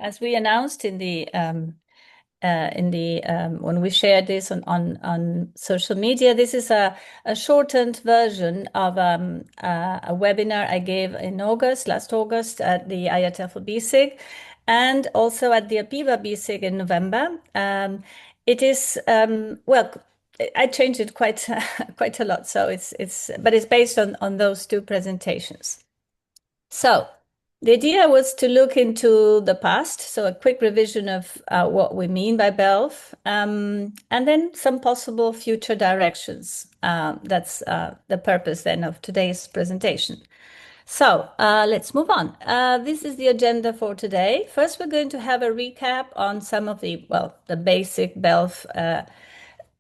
as we announced in the when we shared this on social media, this is a shortened version of a webinar I gave in last August at the IATEFL BSIG, and also at the APIVA BSIG in November. It is well, I changed it quite quite a lot, so but it's based on those two presentations. So the idea was to look into the past, so a quick revision of what we mean by BELF, and then some possible future directions. That's the purpose then of today's presentation. So let's move on. This is the agenda for today. First, we're going to have a recap on some of the basic BELF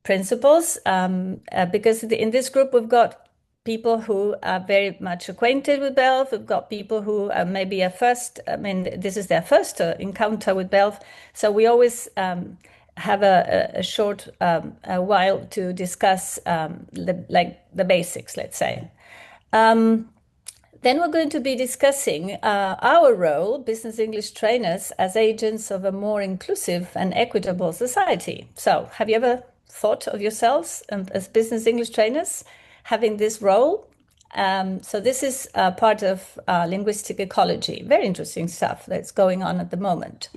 principles, because in this group we've got people who are very much acquainted with BELF. We've got people who maybe this is their first encounter with BELF. So we always have a short while to discuss the basics, let's say. Then we're going to be discussing our role, business English trainers, as agents of a more inclusive and equitable society. So have you ever thought of yourselves as business English trainers having this role? So this is part of linguistic ecology. Very interesting stuff that's going on at the moment.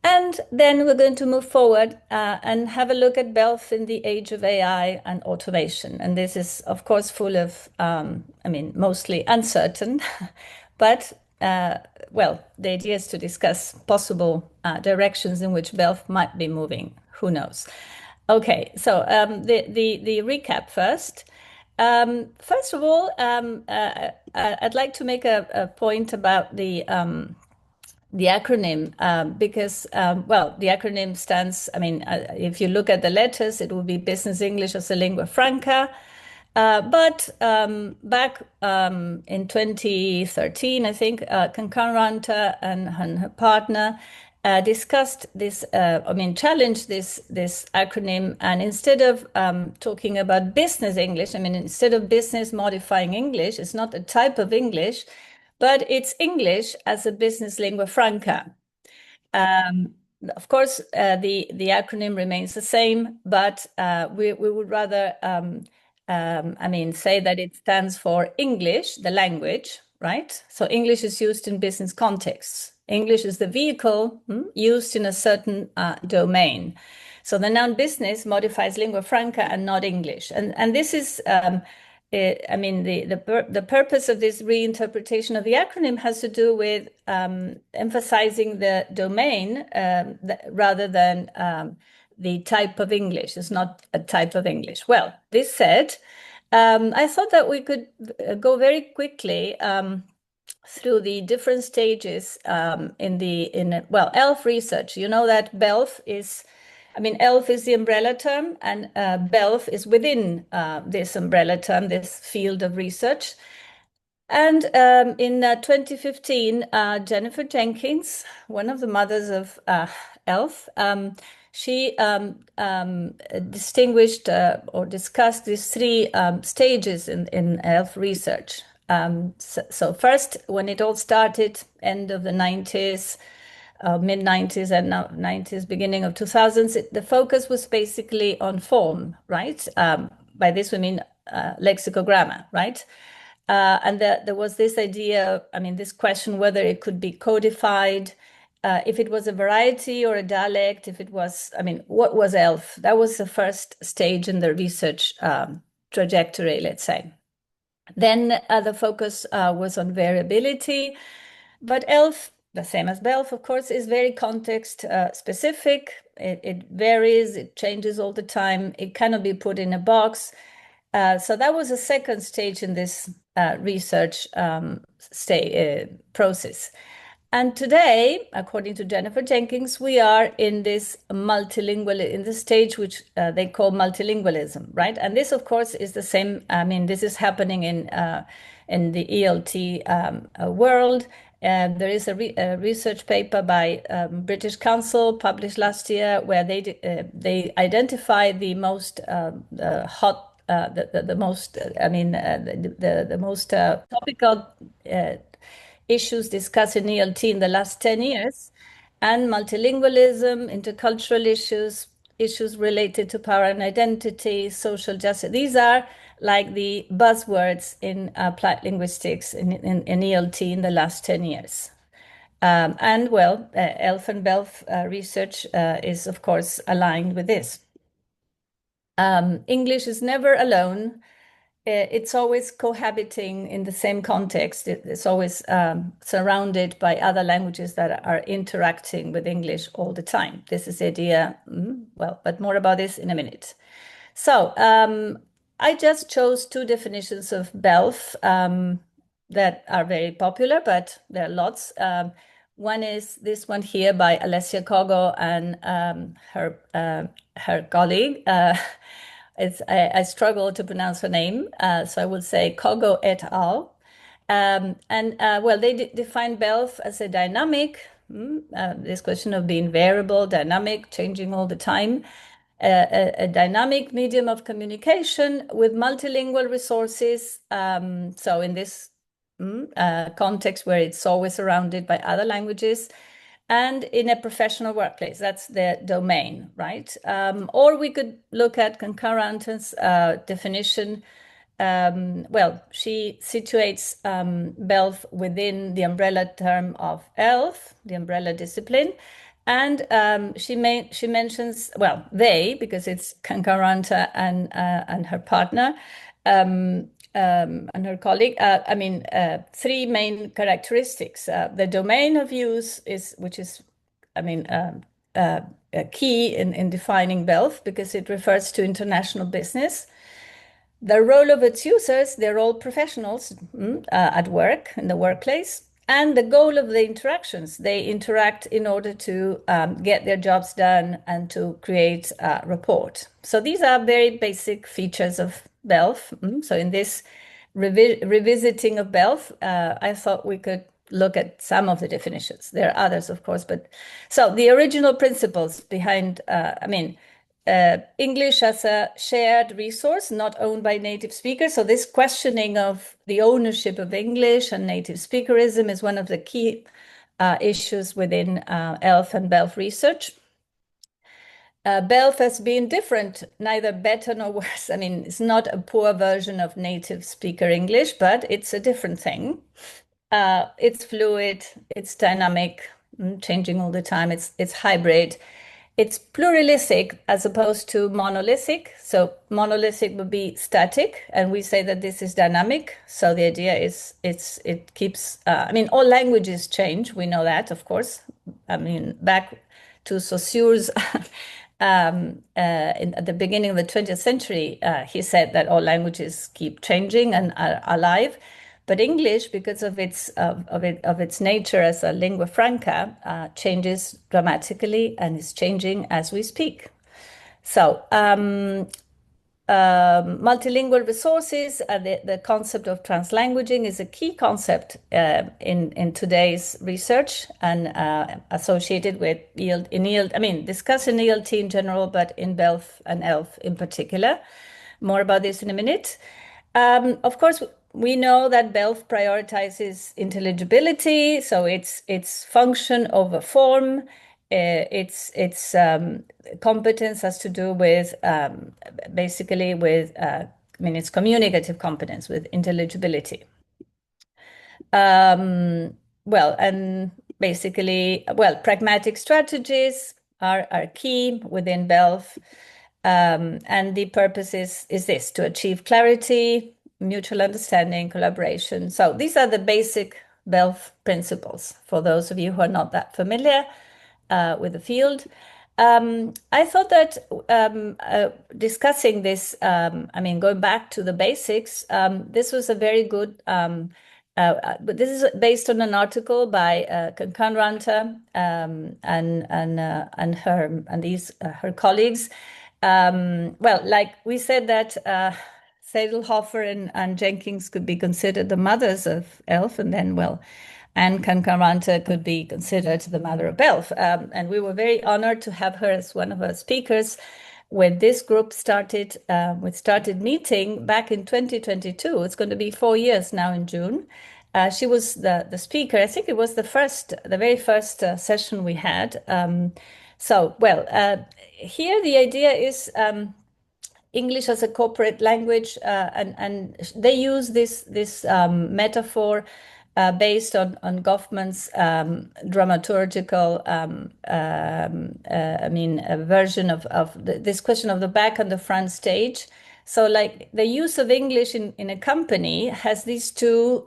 And then we're going to move forward and have a look at BELF in the age of AI and automation. And this is, of course, full of, mostly uncertain, but well, the idea is to discuss possible directions in which BELF might be moving. Who knows? Okay, so the recap first. First of all, I'd like to make a point about the acronym, because, the acronym stands, if you look at the letters, it will be Business English as a Lingua Franca. But back in 2013, I think, Kankaranta and her partner discussed this, challenged this acronym. And instead of talking about business English, instead of business modifying English, it's not a type of English, but it's English as a business lingua franca. Of course, the acronym remains the same, but we would rather, say that it stands for English, the language, right? So English is used in business contexts. English is the vehicle used in a certain domain. So the noun business modifies lingua franca and not English. And this is the purpose of this reinterpretation of the acronym has to do with emphasizing the domain rather than the type of English. It's not a type of English. Well, this said, I thought that we could go very quickly through the different stages in ELF research. You know that BELF is. ELF is the umbrella term, and BELF is within this umbrella term, this field of research. And in 2015, Jennifer Jenkins, one of the mothers of ELF, she distinguished or discussed these three stages in ELF research. So first, when it all started, end of the 90s, mid 90s and now 90s, beginning of 2000s, the focus was basically on form, right? By this we mean lexicogrammar, right? And there was this idea, this question whether it could be codified, if it was a variety or a dialect, if it was, what was ELF? That was the first stage in the research trajectory, let's say. Then the focus was on variability, but ELF, the same as BELF, of course, is very context specific. It varies, it changes all the time. It cannot be put in a box. So that was a second stage in this research process. And today, according to Jennifer Jenkins, we are in this in the stage which they call multilingualism, right? And this, of course, is the same. This is happening in the ELT world. There is a research paper by British Council published last year where they identify the most hot, the most topical issues discussed in ELT in the last 10 years. and multilingualism, intercultural issues, issues related to power and identity, social justice. These are like the buzzwords in applied linguistics in ELT in the last 10 years. And well, ELF and BELF research is, of course, aligned with this. English is never alone. It's always cohabiting in the same context. It's always surrounded by other languages that are interacting with English all the time. This is the idea, well, but more about this in a minute. So I just chose two definitions of BELF that are very popular, but there are lots. One is this one here by Alessia Kogo and her colleague. I struggle to pronounce her name, so I will say Kogo et al. Well, they define BELF as a dynamic, this question of being variable, dynamic, changing all the time, a dynamic medium of communication with multilingual resources. So in this context where it's always surrounded by other languages, and in a professional workplace, that's the domain, right? Or we could look at Concurrent's definition. Well, she situates BELF within the umbrella term of ELF, the umbrella discipline. And she mentions, well, they, because it's Concurrenta and her partner, and her colleague, three main characteristics. The domain of use is, which is, a key in defining BELF because it refers to international business. The role of its users, they're all professionals at work, in the workplace. And the goal of the interactions, they interact in order to get their jobs done and to create a report. So these are very basic features of BELF. So in this revisiting of BELF, I thought we could look at some of the definitions. There are others, of course, but so the original principles behind, English as a shared resource, not owned by native speakers. So this questioning of the ownership of English and native speakerism is one of the key issues within ELF and BELF research. BELF has been different, neither better nor worse. I mean, it's not a poor version of native speaker English, but it's a different thing. It's fluid, it's dynamic, changing all the time. It's hybrid. It's pluralistic as opposed to monolithic. So monolithic would be static, and we say that this is dynamic. So the idea is it keeps. All languages change. We know that, of course. Back to Saussure's. At the beginning of the 20th century, he said that all languages keep changing and are alive. But English, because of its nature as a lingua franca, changes dramatically and is changing as we speak. So multilingual resources, the concept of translanguaging is a key concept in today's research and associated with discussed in ELT in general, but in BELF and ELF in particular. More about this in a minute. Of course, we know that BELF prioritizes intelligibility, so its function over form. Its competence has to do with basically with its communicative competence with intelligibility. Pragmatic strategies are key within BELF, and the purpose is this: to achieve clarity, mutual understanding, collaboration. So these are the basic BELF principles for those of you who are not that familiar with the field. I thought that discussing this, going back to the basics, this was a very good, but this is based on an article by Conranta and her colleagues. Like we said that Seidlhofer and Jenkins could be considered the mothers of ELF, and then, and Concurrenta could be considered the mother of BELF. And we were very honored to have her as one of our speakers when this group started. We started meeting back in 2022. It's going to be 4 years now in June. She was the speaker. I think it was the very first session we had. Here the idea is English as a corporate language, and they use this metaphor based on Goffman's dramaturgical, version of this question of the back and the front stage. So, like the use of English in a company has these two,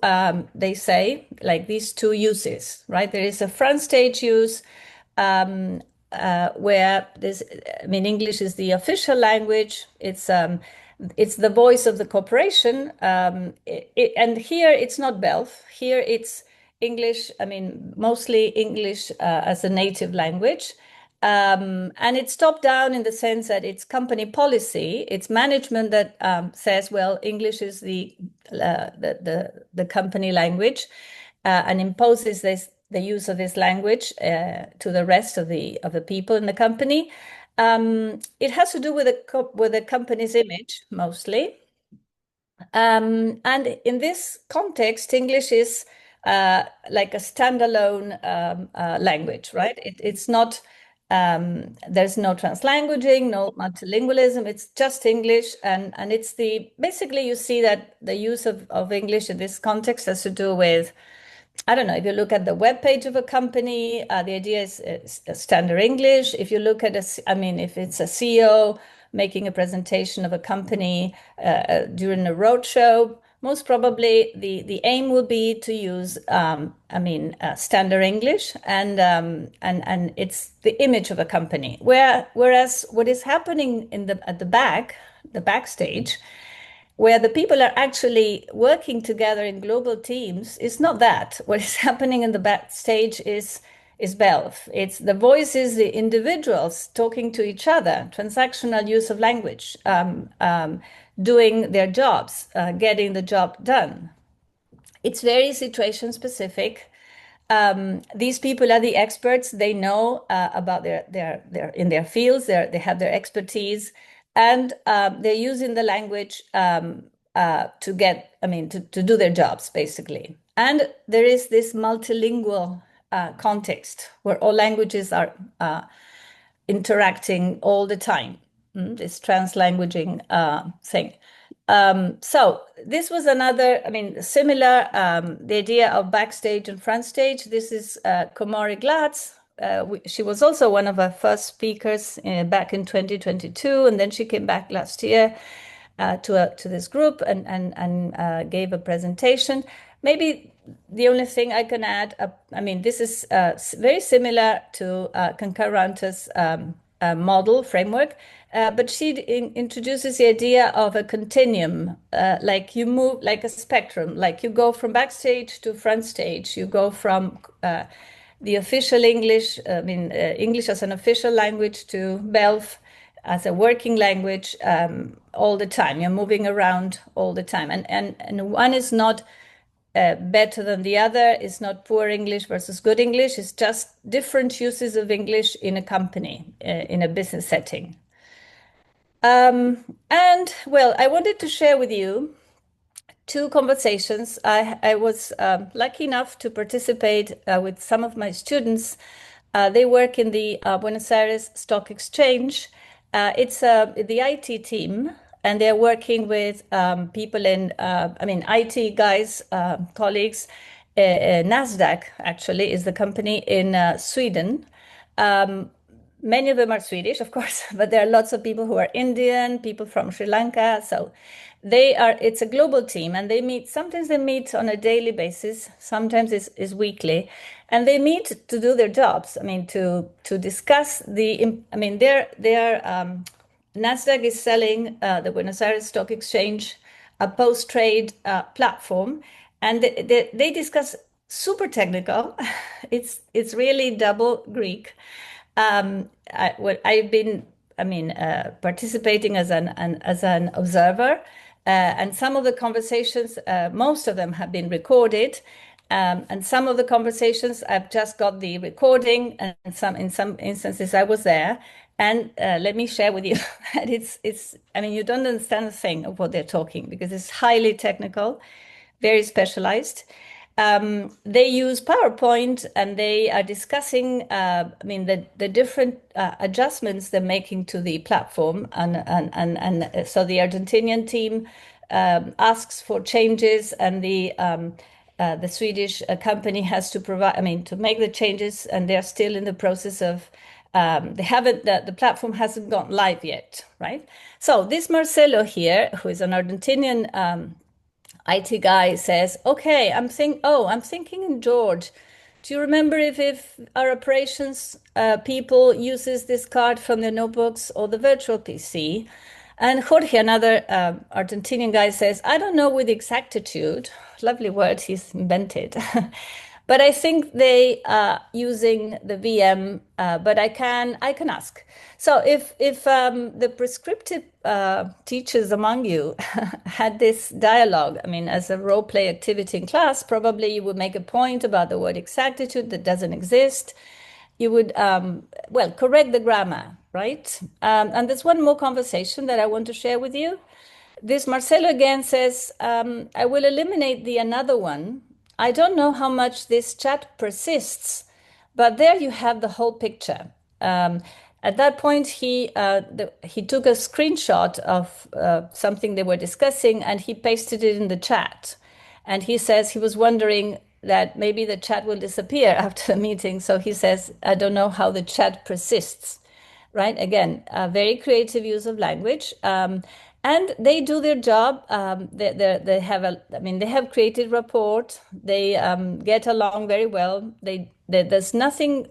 they say, like these two uses, right? There is a front stage use where this, I mean, English is the official language. It's the voice of the corporation, and here it's not BELF. Here it's English. I mean, mostly English as a native language. And it's top down in the sense that it's company policy, it's management that says, well, English is the company language, and imposes the use of this language to the rest of the people in the company. It has to do with the company's image mostly. And in this context, English is like a standalone language, right? It's not, there's no translanguaging, no multilingualism, it's just English. And it's basically you see that the use of English in this context has to do with, I don't know, if you look at the web page of a company, the idea is standard English. If you look at if it's a CEO making a presentation of a company during a roadshow, most probably the aim will be to use, standard English, and it's the image of a company. Whereas what is happening at the backstage, where the people are actually working together in global teams, is not that. What is happening in the backstage is BELF. It's the voices, the individuals talking to each other, transactional use of language, doing their jobs, getting the job done. It's very situation specific. These people are the experts. They know about their in their fields. They have their expertise, and they're using the language to to do their jobs basically. And there is this multilingual context where all languages are interacting all the time. This translanguaging thing. So this was another, similar, the idea of backstage and front stage. This is Komori Glatz. She was also one of our first speakers back in 2022, and then she came back last year to this group and gave a presentation. Maybe the only thing I can add, this is very similar to Kankaranta's model framework, but she introduces the idea of a continuum, like you move like a spectrum, like you go from backstage to front stage, you go from the official English, English as an official language, to BELF as a working language all the time. You're moving around all the time, and one is not better than the other. It's not poor English versus good English. It's just different uses of English in a company, in a business setting. And well, I wanted to share with you two conversations. I was lucky enough to participate with some of my students. They work in the Buenos Aires Stock Exchange. It's the IT team, and they're working with people in, IT guys, colleagues. NASDAQ actually is the company in Sweden. Many of them are Swedish, of course, but there are lots of people who are Indian, people from Sri Lanka. So it's a global team, and sometimes they meet on a daily basis, sometimes it's weekly, and they meet to do their jobs. To discuss NASDAQ is selling the Buenos Aires Stock Exchange a post-trade platform, and they discuss super technical. It's really double Greek. I've been, participating as an observer, and some of the conversations, most of them have been recorded, and some of the conversations I've just got the recording, and in some instances I was there. And let me share with you that you don't understand a thing of what they're talking, because it's highly technical, very specialized. They use PowerPoint and they are discussing, the different adjustments they're making to the platform. And so the Argentinian team asks for changes, and the Swedish company has to provide, to make the changes, and they're still in the process of. They haven't. The platform hasn't gone live yet, right? So this Marcelo here, who is an Argentinian IT guy, says, "Okay, I'm thinking in George. Do you remember if our operations people uses this card from the notebooks or the virtual PC?" And Jorge, another Argentinian guy, says, "I don't know with exactitude." Lovely word he's invented. But I think they are using the VM, but I can ask. So if the prescriptive teachers among you had this dialogue, as a role play activity in class, probably you would make a point about the word exactitude that doesn't exist. You would, well, correct the grammar, right? And there's one more conversation that I want to share with you. This Marcelo again says, I will eliminate the another one. I don't know how much this chat persists, but there you have the whole picture. At that point, he took a screenshot of something they were discussing and he pasted it in the chat. And he says he was wondering that maybe the chat will disappear after the meeting. So he says, I don't know how the chat persists, right? Again, a very creative use of language. And they do their job. They have they have created rapport. They get along very well. There's nothing,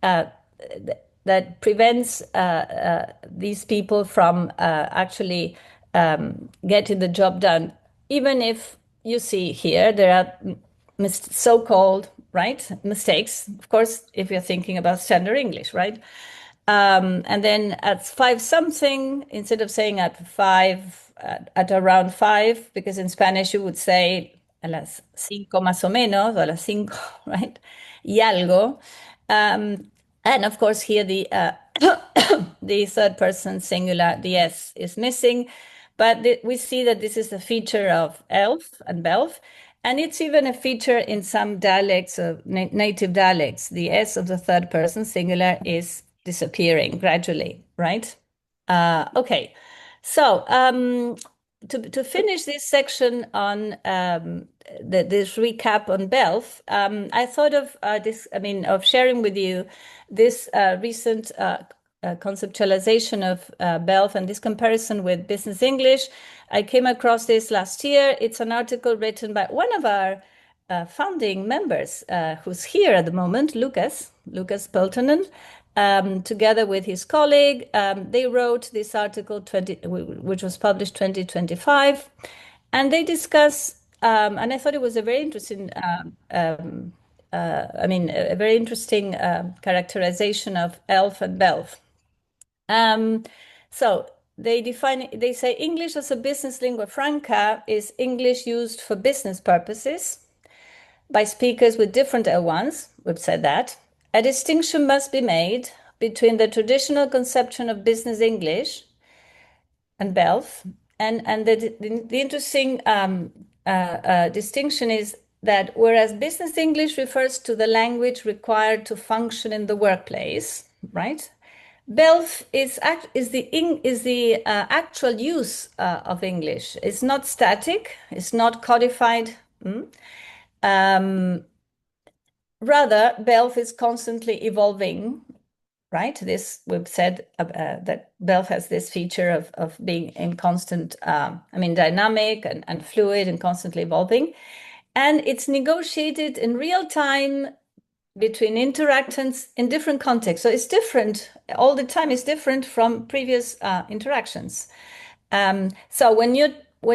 uh, that prevents these people from actually getting the job done. Even if you see here, there are so-called, right, mistakes, of course, if you're thinking about standard English, right? And then at five something, instead of saying at five, at around five, because in Spanish you would say a las cinco más o menos, or a las cinco, right? Y algo. And of course, here the third person singular, the S is missing. But we see that this is a feature of ELF and BELF. And it's even a feature in some dialects of native dialects. The S of the third person singular is disappearing gradually, right? Okay. So to finish this section on this recap on BELF, I thought of of sharing with you this recent conceptualization of BELF and this comparison with business English. I came across this last year. It's an article written by one of our founding members, who's here at the moment, Lucas Peltonen, together with his colleague. They wrote this article, which was published 2025, and they discuss, and I thought it was a very interesting, a very interesting characterization of ELF and BELF. So they say English as a business lingua franca is English used for business purposes by speakers with different L1s. We've said that. A distinction must be made between the traditional conception of business English and BELF. And the interesting distinction is that whereas business English refers to the language required to function in the workplace, right? BELF is the actual use of English. It's not static. It's not codified. Rather, BELF is constantly evolving, right? This, we've said that BELF has this feature of being in constant, dynamic and fluid and constantly evolving. And it's negotiated in real time between interactions in different contexts. So it's different all the time. It's different from previous interactions. So when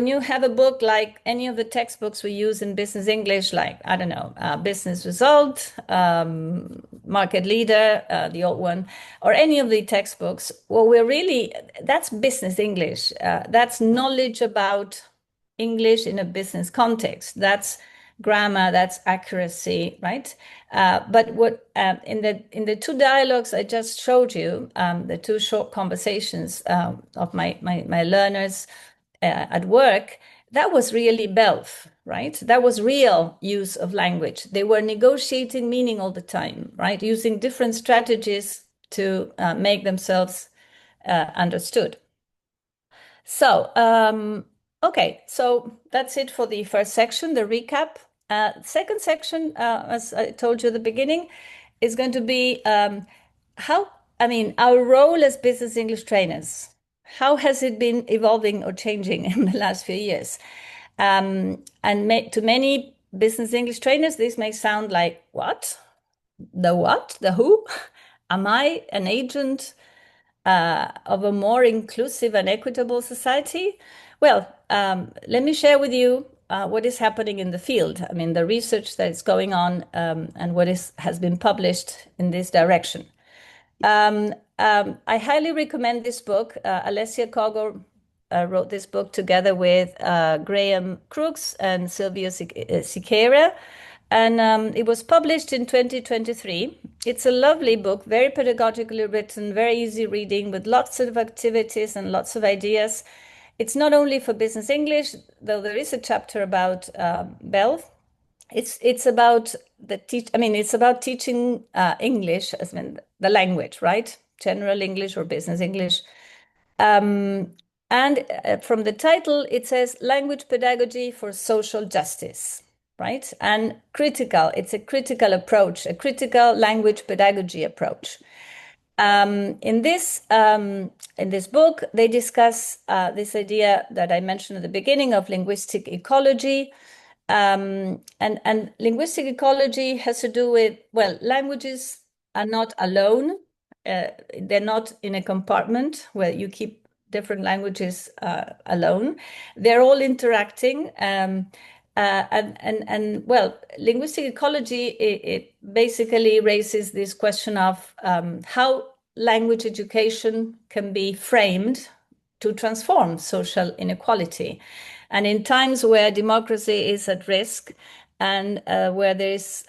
you have a book like any of the textbooks we use in business English, like, I don't know, business result, market leader, the old one, or any of the textbooks, well, that's business English. That's knowledge about English in a business context. That's grammar, that's accuracy, right? But what in the two dialogues I just showed you, the two short conversations of my learners at work, that was really BELF, right? That was real use of language. They were negotiating meaning all the time, right? Using different strategies to make themselves understood. So, okay, so that's it for the first section, the recap. Second section, as I told you at the beginning, is going to be how, I mean, our role as business English trainers. How has it been evolving or changing in the last few years? And to many business English trainers, this may sound like, what? The what? The who? Am I an agent of a more inclusive and equitable society? Well, let me share with you what is happening in the field. I mean, the research that is going on and has been published in this direction. I highly recommend this book. Alessia Cogor wrote this book together with Graham Crooks and Silvio Siqueira, and it was published in 2023. It's a lovely book, very pedagogically written, very easy reading, with lots of activities and lots of ideas. It's not only for business English, though there is a chapter about BELF. It's about it's about teaching English, as in the language, right? General English or business English. And from the title, it says language pedagogy for social justice, right? And it's a critical approach, a critical language pedagogy approach. In this book, they discuss this idea that I mentioned at the beginning of linguistic ecology. And linguistic ecology has to do with, well, languages are not alone. They're not in a compartment where you keep different languages alone. They're all interacting. And well, linguistic ecology, it basically raises this question of how language education can be framed to transform social inequality. And in times where democracy is at risk and where there is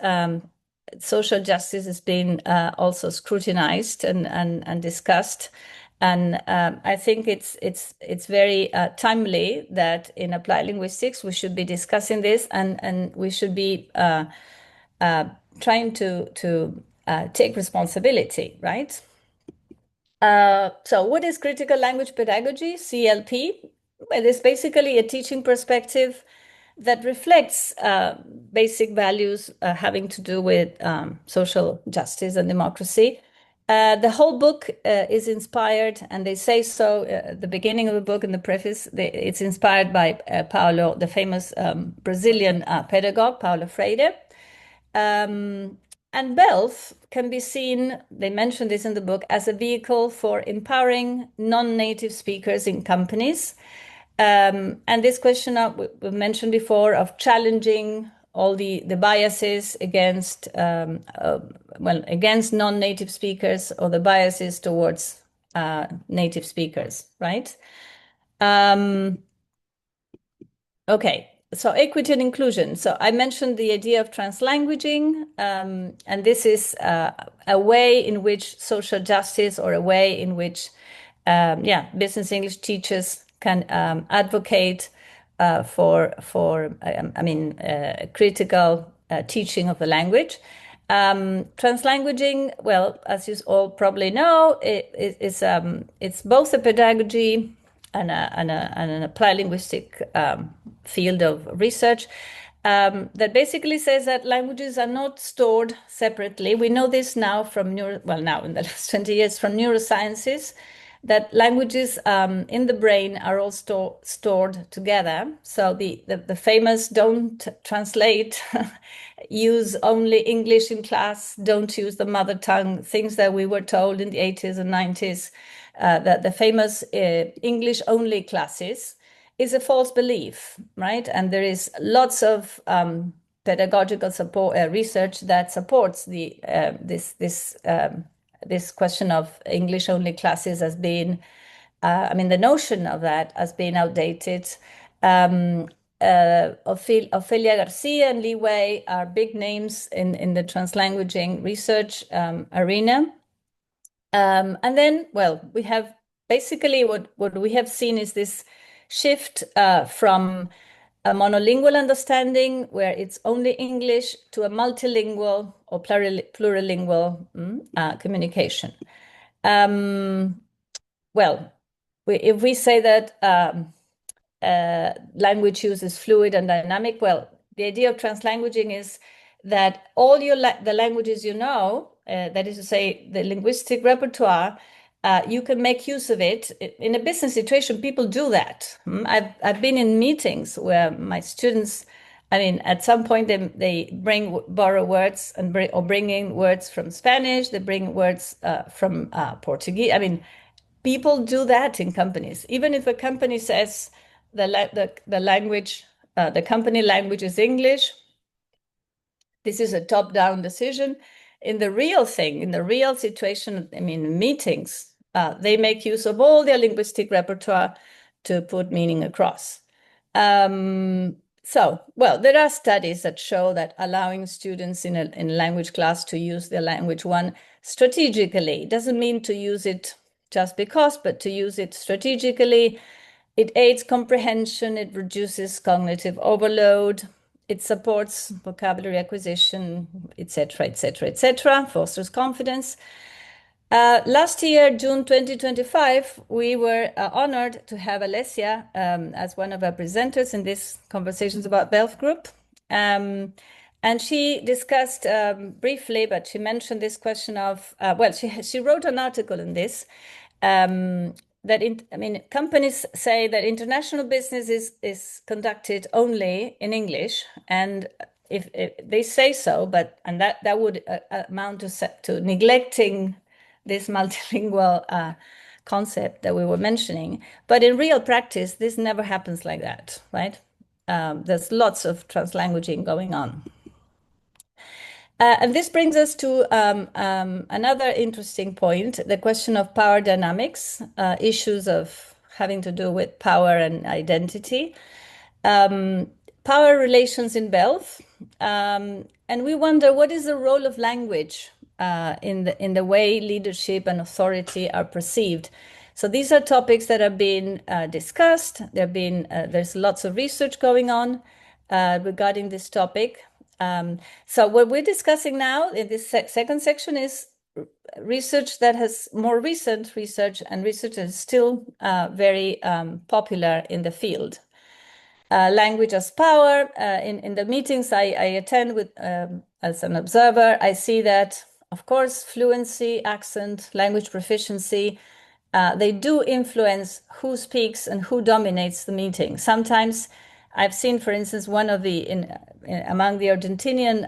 social justice is being also scrutinized and discussed. And I think it's very timely that in applied linguistics we should be discussing this, and we should be trying to take responsibility, right? So what is critical language pedagogy, CLP? Well, it's basically a teaching perspective that reflects basic values having to do with social justice and democracy. The whole book is inspired, and they say so at the beginning of the book in the preface. It's inspired by Paulo, the famous Brazilian pedagogue, Paulo Freire. And BELF can be seen, they mention this in the book, as a vehicle for empowering non-native speakers in companies. And this question we mentioned before of challenging all the biases against, against non-native speakers, or the biases towards native speakers, right? Okay, so equity and inclusion. So I mentioned the idea of translanguaging, and this is a way in which social justice, or a way in which, business English teachers can advocate for critical teaching of the language. Translanguaging, well, as you all probably know, it's both a pedagogy and an applied linguistic field of research that basically says that languages are not stored separately. We know this now from now in the last 20 years from neurosciences, that languages in the brain are all stored together. So the famous don't translate, use only English in class, don't use the mother tongue, things that we were told in the 80s and 90s, that the famous English only classes is a false belief, right? And there is lots of pedagogical support research that supports this question of English only classes as being, the notion of that as being outdated. Ofelia Garcia and Li Wei are big names in the translanguaging research arena. And then, well, we have basically what we have seen is this shift from a monolingual understanding where it's only English to a multilingual or plurilingual communication. Well, if we say that language use is fluid and dynamic, well, the idea of translanguaging is that all the languages you know, that is to say, the linguistic repertoire, you can make use of it. In a business situation, people do that. I've been in meetings where my students, I mean, at some point they borrow words and bring in words from Spanish. They bring words from Portuguese. I mean, people do that in companies. Even if a company says the language, the company language is English, this is a top-down decision. In the real thing, in the real situation, I mean, meetings, they make use of all their linguistic repertoire to put meaning across. Well, there are studies that show that allowing students in a language class to use their language one strategically doesn't mean to use it just because, but to use it strategically. It aids comprehension, it reduces cognitive overload, it supports vocabulary acquisition, etc., etc., etc., fosters confidence. Last year, June 2025, we were honored to have Alessia as one of our presenters in these conversations about BELF Group. And she discussed briefly, but she mentioned this question of, well, she wrote an article in this, companies say that international business is conducted only in English, and if they say so, and that would amount to neglecting this multilingual concept that we were mentioning. But in real practice, this never happens like that, right? There's lots of translanguaging going on. And this brings us to another interesting point, the question of power dynamics, issues of having to do with power and identity, power relations in BELF, and we wonder what is the role of language in the way leadership and authority are perceived. So these are topics that have been discussed. There's lots of research going on regarding this topic. So what we're discussing now in this second section is research that has more recent research, and research that is still very popular in the field. Language as power. In the meetings I attend with as an observer, I see that, of course, fluency, accent, language proficiency, they do influence who speaks and who dominates the meeting. Sometimes I've seen, for instance, one of among the Argentinian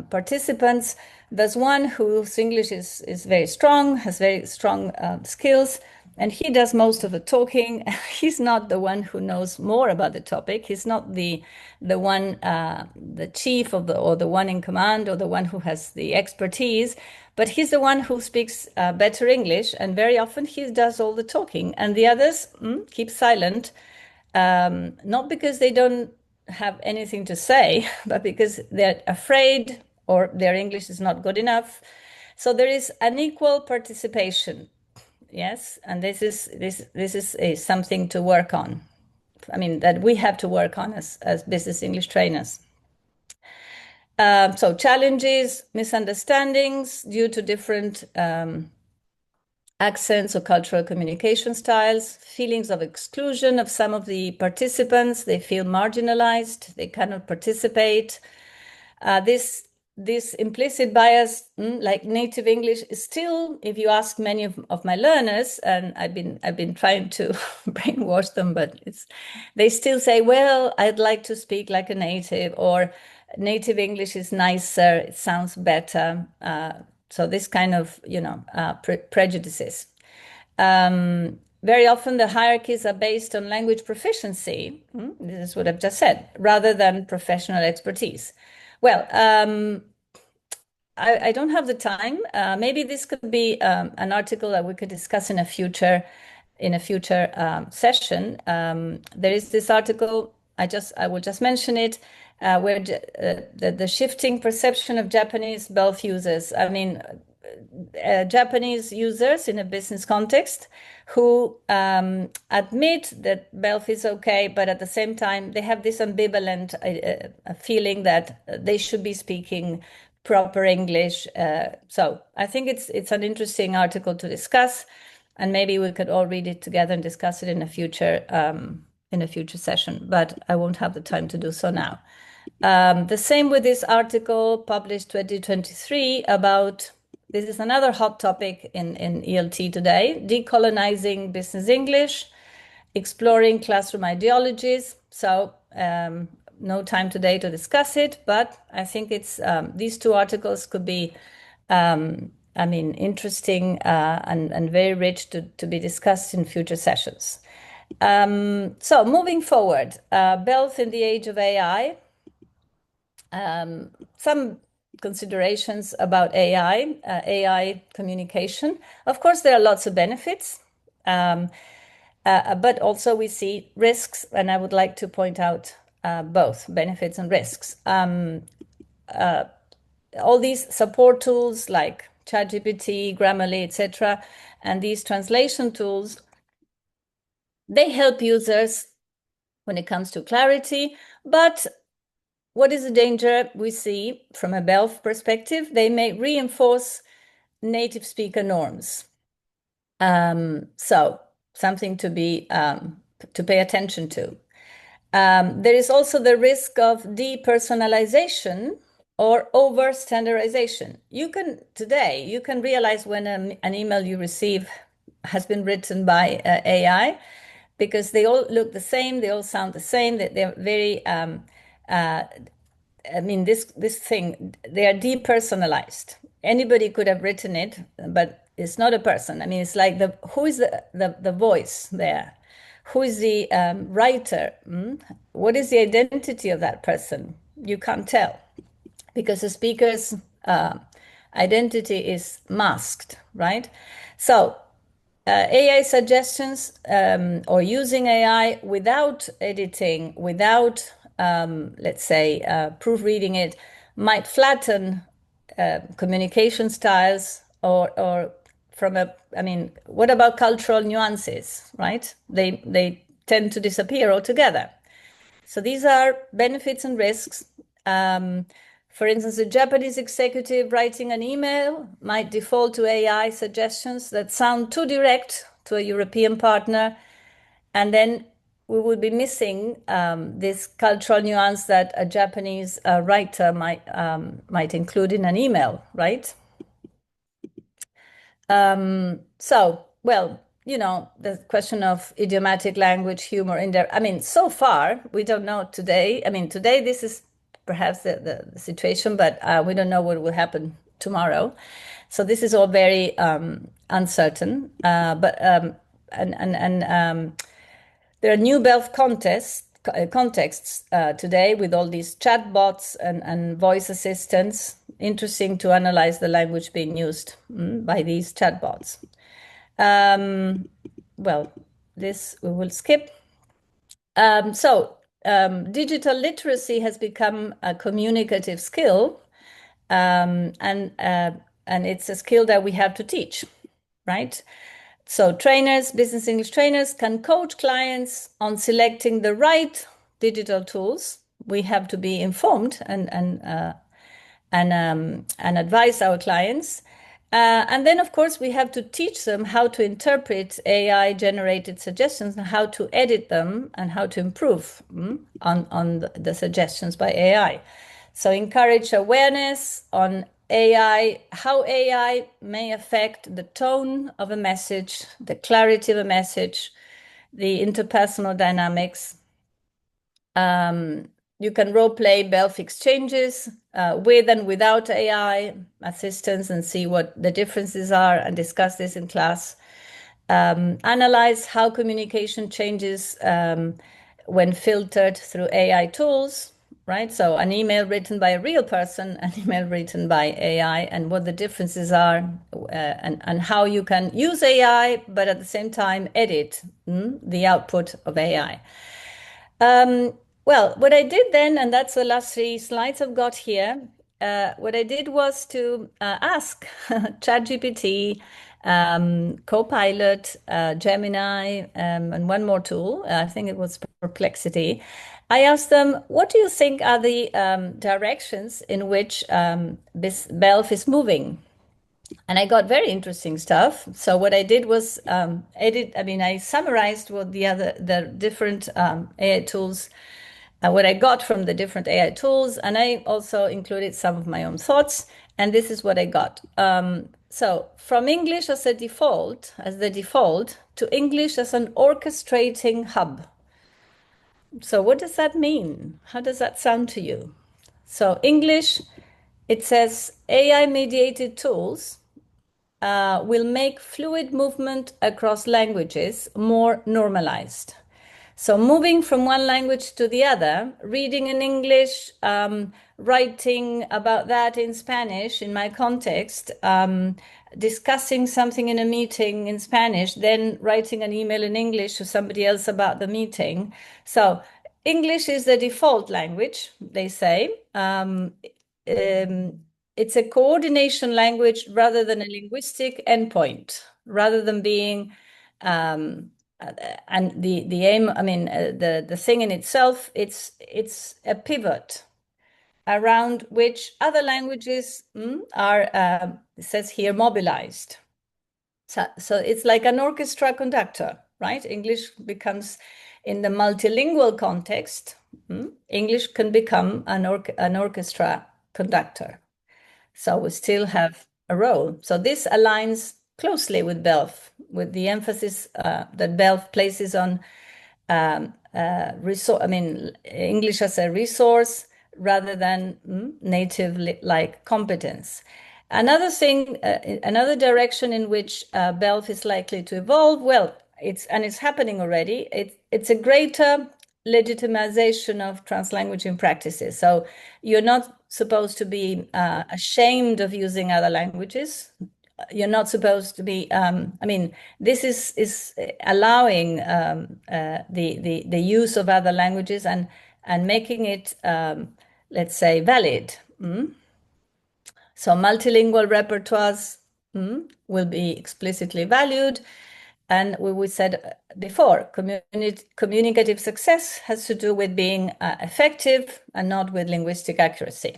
participants, there's one whose English is very strong, has very strong skills, and he does most of the talking. He's not the one who knows more about the topic. He's not the one, the chief of or the one in command, or the one who has the expertise, but he's the one who speaks better English, and very often he does all the talking, and the others keep silent. Not because they don't have anything to say, but because they're afraid or their English is not good enough. So there is unequal participation, yes, and this is something to work on. I mean, that we have to work on as business English trainers. So challenges, misunderstandings due to different accents or cultural communication styles, feelings of exclusion of some of the participants. They feel marginalized, they cannot participate. This implicit bias, like native English, is still, if you ask many of my learners, and I've been trying to brainwash them, but they still say, well, I'd like to speak like a native, or native English is nicer, it sounds better. So this kind of, prejudices. Very often the hierarchies are based on language proficiency. This is what I've just said, rather than professional expertise. Well, I don't have the time. Maybe this could be an article that we could discuss in a future session. There is this article, I will just mention it, where the shifting perception of Japanese BELF users. I mean, Japanese users in a business context who admit that BELF is okay, but at the same time, they have this ambivalent feeling that they should be speaking proper English. So I think it's an interesting article to discuss, and maybe we could all read it together and discuss it in a future session. But I won't have the time to do so now. The same with this article published 2023 about this is another hot topic in ELT today, decolonizing business English, exploring classroom ideologies. So no time today to discuss it, but I think it's these two articles could be, interesting and very rich to be discussed in future sessions. So moving forward, BELF in the age of AI. Some considerations about AI communication. Of course, there are lots of benefits, but also we see risks, and I would like to point out both benefits and risks. All these support tools like ChatGPT, Grammarly, etc., and these translation tools, they help users when it comes to clarity, but what is the danger we see from a BELF perspective? They may reinforce native speaker norms. So something to pay attention to. There is also the risk of depersonalization or over standardization. You can realize when an email you receive has been written by AI because they all look the same, they all sound the same, they're very this thing, they are depersonalized. Anybody could have written it, but it's not a person. It's like who is the voice there? Who is the writer? What is the identity of that person? You can't tell because the speaker's identity is masked, right? So AI suggestions or using AI without editing, without, let's say, proofreading it, might flatten communication styles or what about cultural nuances, right? They tend to disappear altogether. So these are benefits and risks. For instance, a Japanese executive writing an email might default to AI suggestions that sound too direct to a European partner, and then we would be missing this cultural nuance that a Japanese writer might include in an email, right? The question of idiomatic language, humor in there. So far, we don't know today. Today this is perhaps the situation, but we don't know what will happen tomorrow. So this is all very uncertain. There are new BELF contexts today with all these chatbots and voice assistants. Interesting to analyze the language being used by these chatbots. This we will skip. Digital literacy has become a communicative skill, and it's a skill that we have to teach, right? So business English trainers can coach clients on selecting the right digital tools. We have to be informed and advise our clients. And then, of course, we have to teach them how to interpret AI-generated suggestions and how to edit them and how to improve on the suggestions by AI. So encourage awareness on AI, how AI may affect the tone of a message, the clarity of a message, the interpersonal dynamics. You can role play BELF exchanges with and without AI assistance and see what the differences are and discuss this in class. Analyze how communication changes when filtered through AI tools, right? So an email written by a real person, an email written by AI, and what the differences are, and how you can use AI, but at the same time edit the output of AI. What I did then, and that's the last 3 slides I've got here, what I did was to ask ChatGPT, Copilot, Gemini, and one more tool. I think it was Perplexity. I asked them, what do you think are the directions in which this BELF is moving? And I got very interesting stuff. So what I did was I summarized what the different AI tools, what I got from the different AI tools, and I also included some of my own thoughts. And this is what I got. So from English as the default, to English as an orchestrating hub. So what does that mean? How does that sound to you? So English, it says AI mediated tools will make fluid movement across languages more normalized. So moving from one language to the other, reading in English, writing about that in Spanish in my context, discussing something in a meeting in Spanish, then writing an email in English to somebody else about the meeting. So English is the default language, they say. It's a coordination language rather than a linguistic endpoint, rather than being and the aim, the thing in itself, it's a pivot around which other languages are, it says here, mobilized. So it's like an orchestra conductor, right? English becomes, in the multilingual context, English can become an orchestra conductor. So we still have a role. So this aligns closely with BELF, with the emphasis that BELF places on English as a resource rather than native like competence. Another thing, another direction in which BELF is likely to evolve, well, it's happening already. It's a greater legitimization of translanguaging practices. So you're not supposed to be ashamed of using other languages. You're not supposed to be. This is allowing the use of other languages and making it, let's say, valid. So multilingual repertoires will be explicitly valued. And we said before, communicative success has to do with being effective and not with linguistic accuracy.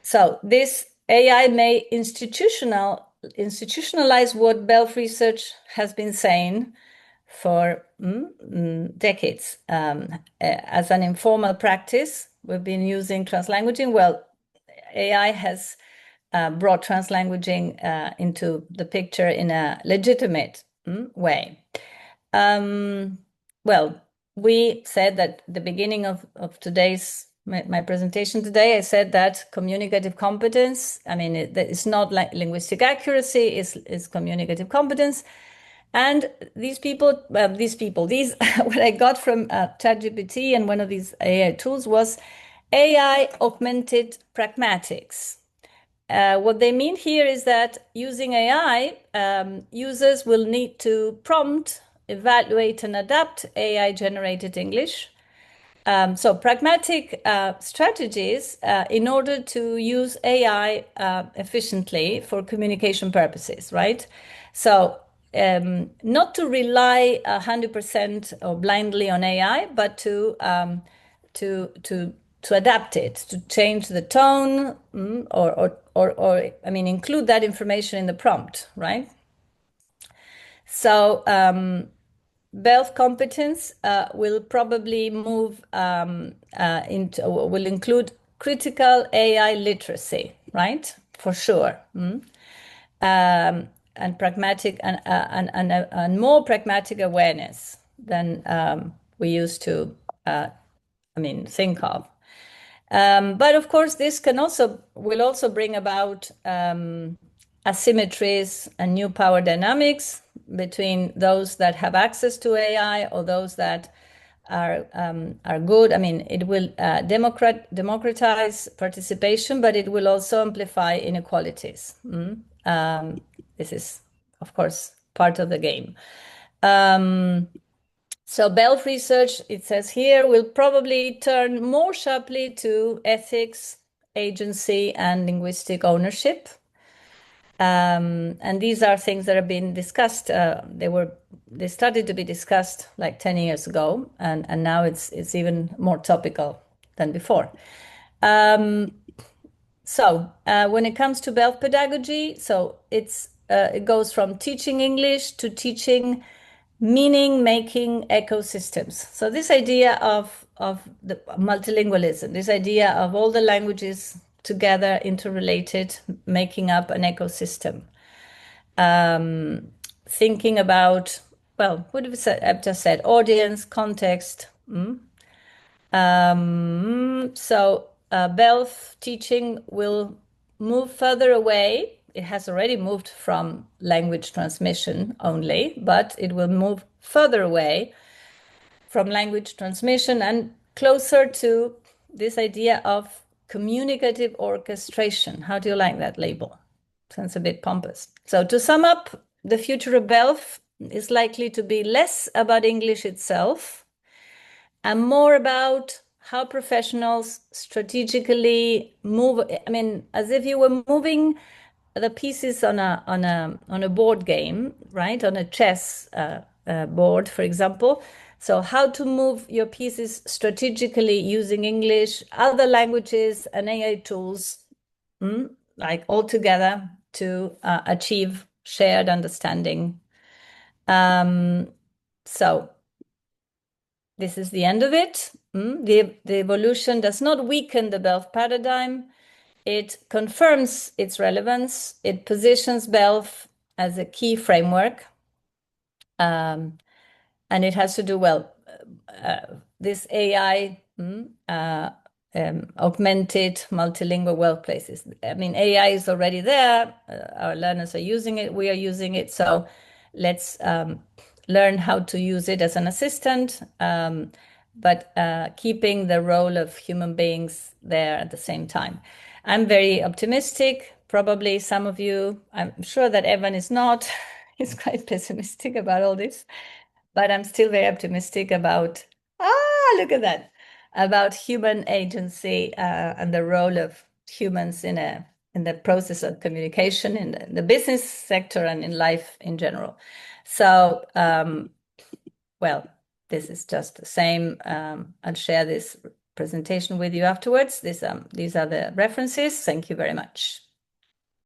So this AI may institutionalize what BELF research has been saying for decades. As an informal practice, we've been using translanguaging. Well, AI has brought translanguaging into the picture in a legitimate way. Well, we said that the beginning of today's my presentation today, I said that communicative competence, it's not like linguistic accuracy, is communicative competence. And these what I got from ChatGPT and one of these AI tools was AI augmented pragmatics. What they mean here is that using AI, users will need to prompt, evaluate, and adapt AI-generated English. So pragmatic strategies in order to use AI efficiently for communication purposes, right? So not to rely 100% or blindly on AI, but to adapt it, to change the tone, include that information in the prompt, right? So BELF competence will probably move will include critical AI literacy, right? For sure. And pragmatic and more pragmatic awareness than we used to think of. But of course, this will also bring about asymmetries and new power dynamics between those that have access to AI or those that are good. It will democratize participation, but it will also amplify inequalities. This is, of course, part of the game. So BELF research, it says here, will probably turn more sharply to ethics, agency and linguistic ownership. And these are things that have been discussed. They started to be discussed like 10 years ago, and now it's even more topical than before. When it comes to BELF pedagogy, it goes from teaching English to teaching meaning-making ecosystems. So this idea of the multilingualism, this idea of all the languages together, interrelated, making up an ecosystem. Thinking about, well, what have I've just said, audience, context. BELF teaching will move further away. It has already moved from language transmission only, but it will move further away from language transmission and closer to this idea of communicative orchestration. How do you like that label? Sounds a bit pompous. So to sum up, the future of BELF is likely to be less about English itself and more about how professionals strategically move. I mean, as if you were moving the pieces on a board game, right? On a chess board, for example. So how to move your pieces strategically using English, other languages, and AI tools, like all together to achieve shared understanding. So this is the end of it. The evolution does not weaken the BELF paradigm. It confirms its relevance. It positions BELF as a key framework. And it has to do, well, this AI, augmented multilingual workplaces. I mean, AI is already there. Our learners are using it. We are using it. So let's learn how to use it as an assistant, but keeping the role of human beings there at the same time. I'm very optimistic. Probably some of you, I'm sure that Evan is not, he's quite pessimistic about all this, but I'm still very optimistic about, look at that, about human agency and the role of humans in the process of communication in the business sector and in life in general. So, well, this is just the same. I'll share this presentation with you afterwards. These are the references. Thank you very much.